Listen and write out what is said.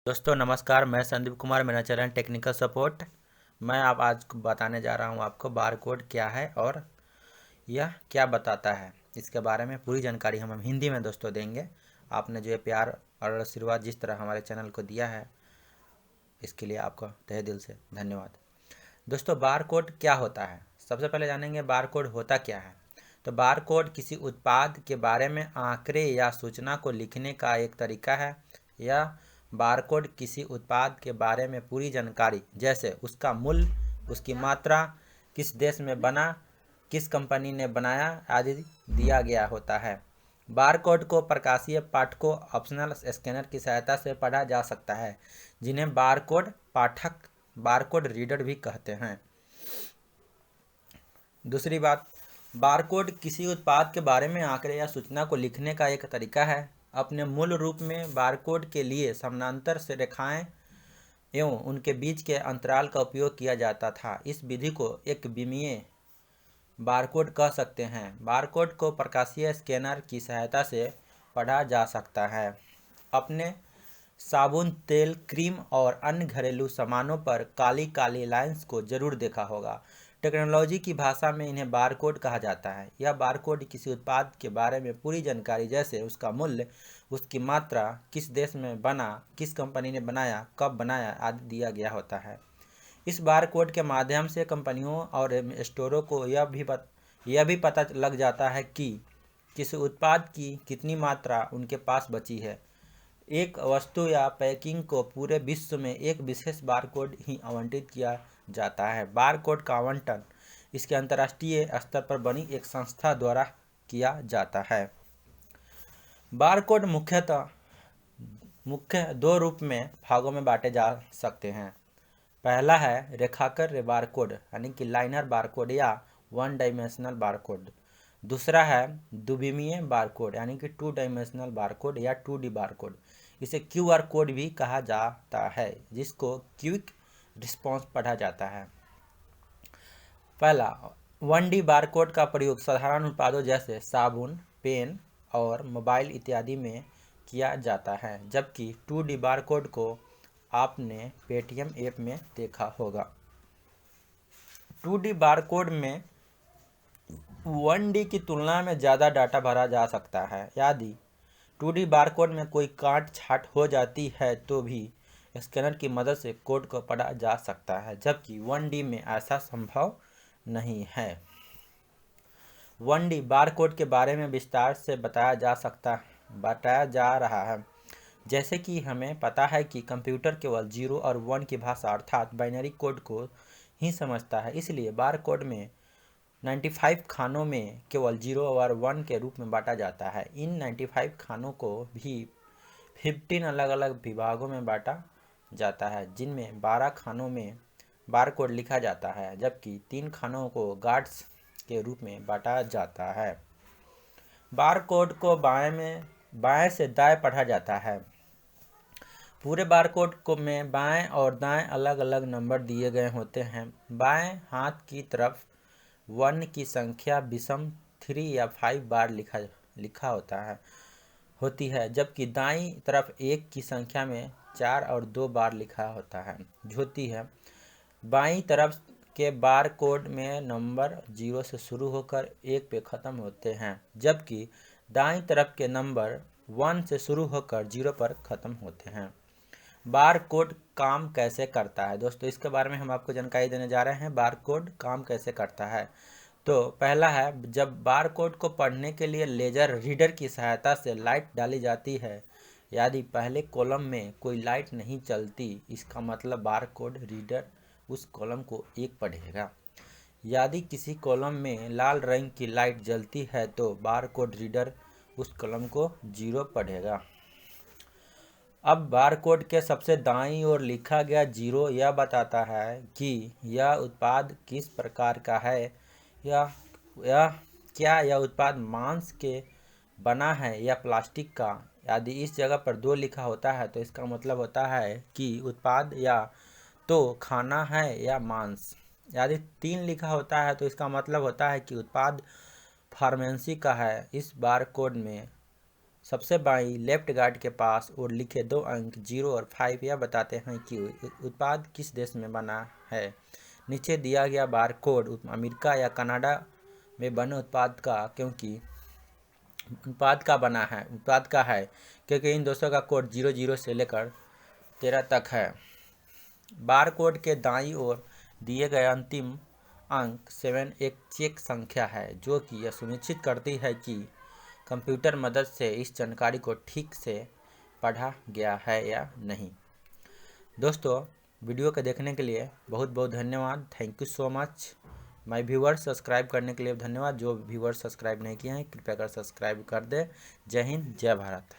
दोस्तों नमस्कार, मैं संदीप कुमार, मेरा चैनल टेक्निकल सपोर्ट। मैं आज बताने जा रहा हूं आपको बार कोड क्या है और यह क्या बताता है। इसके बारे में पूरी जानकारी हम हिंदी में दोस्तों देंगे। आपने जो ये प्यार और आशीर्वाद जिस तरह हमारे चैनल को दिया है, इसके लिए आपका तहे दिल से धन्यवाद। दोस्तों बार कोड क्या होता है, सबसे पहले जानेंगे बार कोड होता क्या है। तो बार कोड किसी उत्पाद के बारे में आंकड़े या सूचना को लिखने का एक तरीका है। यह बारकोड किसी उत्पाद के बारे में पूरी जानकारी, जैसे उसका मूल्य, उसकी मात्रा, किस देश में बना, किस कंपनी ने बनाया आदि दिया गया होता है। बारकोड को प्रकाशीय पाठकों ऑप्शनल स्कैनर की सहायता से पढ़ा जा सकता है, जिन्हें बारकोड पाठक, बारकोड रीडर भी कहते हैं। दूसरी बात, बारकोड किसी उत्पाद के बारे में आंकड़े या सूचना को लिखने का एक तरीका है। अपने मूल रूप में बारकोड के लिए समानांतर से रेखाएं एवं उनके बीच के अंतराल का उपयोग किया जाता था। इस विधि को एक विमीय बारकोड कह सकते हैं। बारकोड को प्रकाशीय स्कैनर की सहायता से पढ़ा जा सकता है। अपने साबुन, तेल, क्रीम और अन्य घरेलू सामानों पर काली काली लाइंस को जरूर देखा होगा। टेक्नोलॉजी की भाषा में इन्हें बारकोड कहा जाता है। यह बारकोड किसी उत्पाद के बारे में पूरी जानकारी, जैसे उसका मूल्य, उसकी मात्रा, किस देश में बना, किस कंपनी ने बनाया, कब बनाया आदि दिया गया होता है। इस बारकोड के माध्यम से कंपनियों और स्टोरों को यह भी पता लग जाता है कि किसी उत्पाद की कितनी मात्रा उनके पास बची है। एक वस्तु या पैकिंग को पूरे विश्व में एक विशेष बारकोड ही आवंटित किया जाता है। बारकोड का आवंटन इसके अंतर्राष्ट्रीय स्तर पर बनी एक संस्था द्वारा किया जाता है। बारकोड मुख्य दो रूप में भागों में बांटे जा सकते हैं। पहला है रेखाकार बारकोड यानी कि लाइनर बारकोड या वन डायमेंशनल बारकोड। दूसरा है द्विमीय बारकोड यानी कि टू डायमेंशनल बारकोड या 2D बारकोड। इसे QR कोड भी कहा जाता है, जिसको क्विक रिस्पॉन्स पढ़ा जाता है। पहला 1D बारकोड का प्रयोग साधारण उत्पादों जैसे साबुन, पेन और मोबाइल इत्यादि में किया जाता है, जबकि 2D बारकोड को आपने पेटीएम ऐप में देखा होगा। 2D बारकोड में 1D की तुलना में ज़्यादा डाटा भरा जा सकता है। यदि 2D बारकोड में कोई काट छाट हो जाती है तो भी स्कैनर की मदद से कोड को पढ़ा जा सकता है, जबकि 1D में ऐसा संभव नहीं है। 1D बारकोड के बारे में विस्तार से बताया जा रहा है। जैसे कि हमें पता है कि कंप्यूटर केवल 0 और 1 की भाषा अर्थात बाइनरी कोड को ही समझता है, इसलिए बारकोड में 95 खानों में केवल 0 और 1 के रूप में बांटा जाता है। इन 95 खानों को भी 15 अलग अलग विभागों में बांटा जाता है, जिनमें 12 खानों में बारकोड लिखा जाता है, जबकि 3 खानों को गार्ड्स के रूप में बांटा जाता है। बारकोड को बाएं से दाएं पढ़ा जाता है। पूरे बारकोड को में बाएं और दाएं अलग अलग नंबर दिए गए होते हैं। बाएं हाथ की तरफ 1 की संख्या विषम 3 या 5 बार लिखा होती है, जबकि दाईं तरफ 1 की संख्या में 4 और 2 बार लिखा होती है। बाईं तरफ के बार कोड में नंबर 0 से शुरू होकर 1 पे ख़त्म होते हैं, जबकि दाईं तरफ के नंबर 1 से शुरू होकर 0 पर ख़त्म होते हैं। बार कोड काम कैसे करता है दोस्तों, इसके बारे में हम आपको जानकारी देने जा रहे हैं। बार कोड काम कैसे करता है, तो पहला है, जब बार कोड को पढ़ने के लिए लेजर रीडर की सहायता से लाइट डाली जाती है। यदि पहले कॉलम में कोई लाइट नहीं चलती, इसका मतलब बार कोड रीडर उस कॉलम को 1 पढ़ेगा। यदि किसी कॉलम में लाल रंग की लाइट जलती है तो बार कोड रीडर उस कॉलम को 0 पढ़ेगा। अब बारकोड के सबसे दाईं ओर लिखा गया 0 यह बताता है कि यह उत्पाद किस प्रकार का है। क्या यह उत्पाद मांस के बना है या प्लास्टिक का। यदि इस जगह पर 2 लिखा होता है तो इसका मतलब होता है कि उत्पाद या तो खाना है या मांस। यदि 3 लिखा होता है तो इसका मतलब होता है कि उत्पाद फार्मेसी का है। इस बारकोड में सबसे बाईं लेफ्ट गार्ड के पास और लिखे 2 अंक 0 और 5 यह बताते हैं कि उत्पाद किस देश में बना है। नीचे दिया गया बार कोड अमेरिका या कनाडा में बने उत्पाद का है क्योंकि इन देशों का कोड 00 से लेकर 13 तक है। बार कोड के दाईं ओर दिए गए अंतिम अंक 7 एक चेक संख्या है जो कि यह सुनिश्चित करती है कि कंप्यूटर मदद से इस जानकारी को ठीक से पढ़ा गया है या नहीं। दोस्तों, वीडियो को देखने के लिए बहुत बहुत धन्यवाद। Thank you so much. My viewers, subscribe करने के लिए धन्यवाद। जो व्यूअर्स सब्सक्राइब नहीं किए हैं कृपया कर सब्सक्राइब कर दें। जय हिंद, जय भारत।